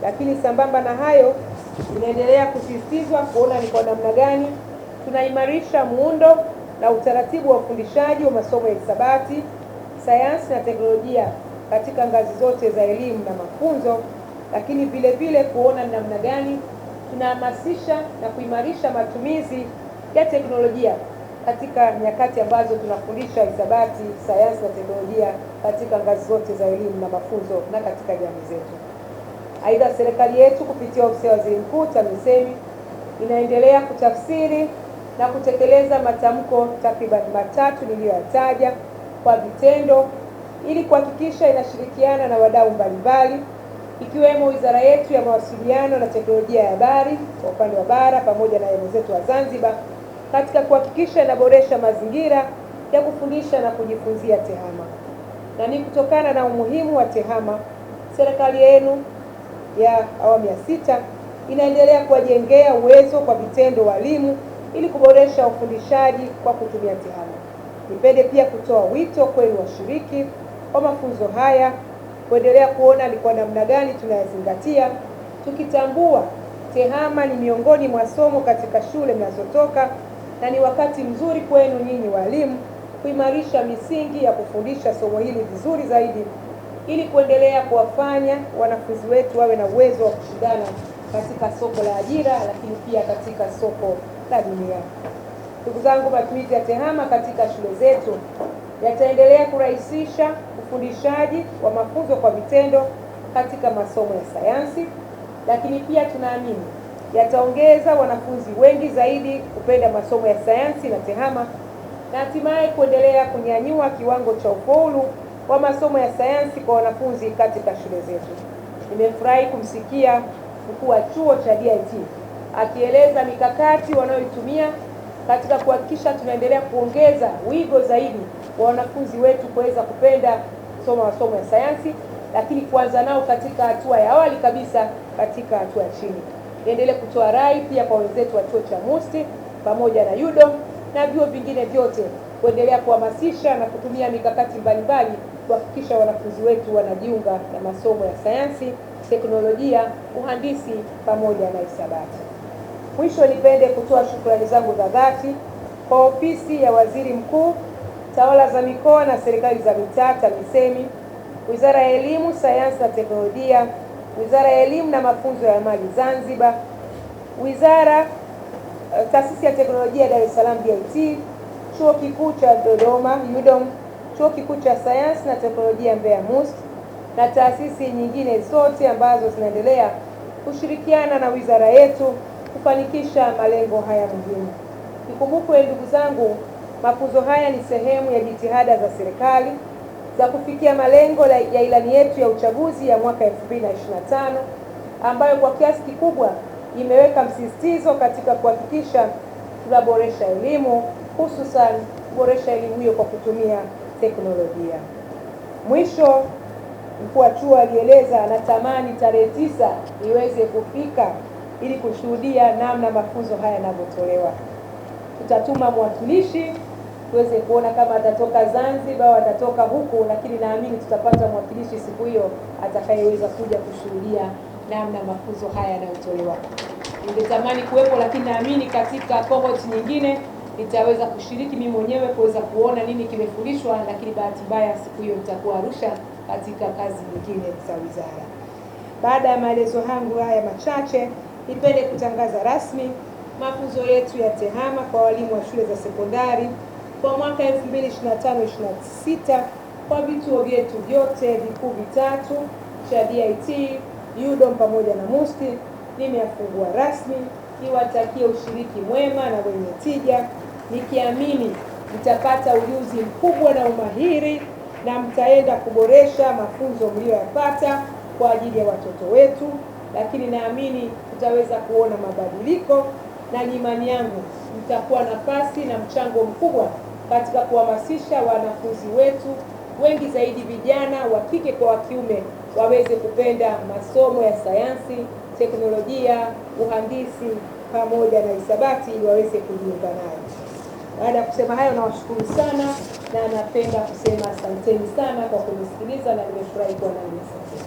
Lakini sambamba na hayo, inaendelea kusisitizwa kuona ni kwa namna gani tunaimarisha muundo na utaratibu wa ufundishaji wa masomo ya hisabati, sayansi na teknolojia katika ngazi zote za elimu na mafunzo, lakini vile vile kuona ni namna gani tunahamasisha na kuimarisha matumizi ya teknolojia katika nyakati ambazo tunafundisha hisabati, sayansi na teknolojia katika ngazi zote za elimu na mafunzo na katika jamii zetu. Aidha, serikali yetu kupitia ofisi ya Waziri Mkuu TAMISEMI inaendelea kutafsiri na kutekeleza matamko takriban matatu niliyoyataja kwa vitendo ili kuhakikisha inashirikiana na wadau mbalimbali ikiwemo wizara yetu ya Mawasiliano na Teknolojia ya Habari kwa upande wa bara pamoja na wenzetu wa Zanzibar katika kuhakikisha inaboresha mazingira ya kufundisha na kujifunzia TEHAMA. Na ni kutokana na umuhimu wa TEHAMA, serikali yenu ya awamu ya 6 inaendelea kuwajengea uwezo kwa vitendo walimu ili kuboresha ufundishaji kwa kutumia TEHAMA. Nipende pia kutoa wito kwenu washiriki wa mafunzo haya kuendelea kuona ni kwa namna gani tunayazingatia, tukitambua TEHAMA ni miongoni mwa somo katika shule mnazotoka, na ni wakati mzuri kwenu nyinyi walimu kuimarisha misingi ya kufundisha somo hili vizuri zaidi ili kuendelea kuwafanya wanafunzi wetu wawe na uwezo wa kushindana katika soko la ajira, lakini pia katika soko la dunia. Ndugu zangu, matumizi ya TEHAMA katika shule zetu yataendelea kurahisisha ufundishaji wa mafunzo kwa vitendo katika masomo ya sayansi, lakini pia tunaamini yataongeza wanafunzi wengi zaidi kupenda masomo ya sayansi na TEHAMA na hatimaye kuendelea kunyanyua kiwango cha ufaulu wa masomo ya sayansi kwa wanafunzi katika shule zetu. Nimefurahi kumsikia mkuu wa chuo cha DIT akieleza mikakati wanayoitumia katika kuhakikisha tunaendelea kuongeza wigo zaidi wa wanafunzi wetu kuweza kupenda masomo ya sayansi, lakini kuanza nao katika hatua ya awali kabisa katika hatua ya chini. Niendelee kutoa rai pia kwa wenzetu wa chuo cha MUST pamoja na UDOM na vyuo vingine vyote kuendelea kuhamasisha na kutumia mikakati mbalimbali kuhakikisha wanafunzi wetu wanajiunga na masomo ya sayansi, teknolojia, uhandisi pamoja na hisabati. Mwisho, nipende kutoa shukrani zangu za dhati kwa ofisi ya Waziri Mkuu, tawala za mikoa na serikali za mitaa TAMISEMI, Wizara ya Elimu, Sayansi na Teknolojia, Wizara ya Elimu na Mafunzo ya Amali Zanzibar, Taasisi ya Teknolojia Dar es Salaam DIT, Chuo Kikuu cha Dodoma UDOM, Chuo Kikuu cha Sayansi na Teknolojia Mbeya MUST na taasisi nyingine zote ambazo zinaendelea kushirikiana na wizara yetu kufanikisha malengo haya muhimu. Ikumbukwe ndugu zangu, mafunzo haya ni sehemu ya jitihada za serikali za kufikia malengo ya ilani yetu ya uchaguzi ya mwaka 2025 ambayo kwa kiasi kikubwa imeweka msisitizo katika kuhakikisha tunaboresha elimu, hususan kuboresha elimu hiyo kwa kutumia teknolojia. Mwisho, mkuu wa chuo alieleza anatamani tarehe 9 iweze kufika ili kushuhudia namna mafunzo haya yanavyotolewa. Tutatuma mwakilishi tuweze kuona kama atatoka Zanzibar au atatoka huku, lakini naamini tutapata mwakilishi siku hiyo atakayeweza kuja kushuhudia namna mafunzo haya yanayotolewa. Ningetamani kuwepo, lakini naamini katika cohort nyingine nitaweza kushiriki mimi mwenyewe kuweza kuona nini kimefundishwa, lakini bahati mbaya siku hiyo nitakuwa Arusha katika kazi nyingine za wizara. Baada ya maelezo yangu haya machache, nipende kutangaza rasmi mafunzo yetu ya TEHAMA kwa walimu wa shule za sekondari kwa mwaka 2025-26 kwa vituo vyetu vyote vikuu vitatu cha DIT, UDOM pamoja na MUST. Nimeyafungua rasmi, niwatakie ushiriki mwema na wenye tija, nikiamini mtapata ujuzi mkubwa na umahiri na mtaenda kuboresha mafunzo mlioyapata kwa ajili ya watoto wetu, lakini naamini tutaweza kuona mabadiliko, na imani yangu mtakuwa nafasi na mchango mkubwa katika kuhamasisha wanafunzi wetu wengi zaidi, vijana wa kike kwa wa kiume, waweze kupenda masomo ya sayansi, teknolojia, uhandisi pamoja na hisabati ili waweze kujiunga nayo. Baada ya kusema hayo, nawashukuru sana na napenda kusema asanteni sana kwa kunisikiliza na nimefurahi kuwa nanyi.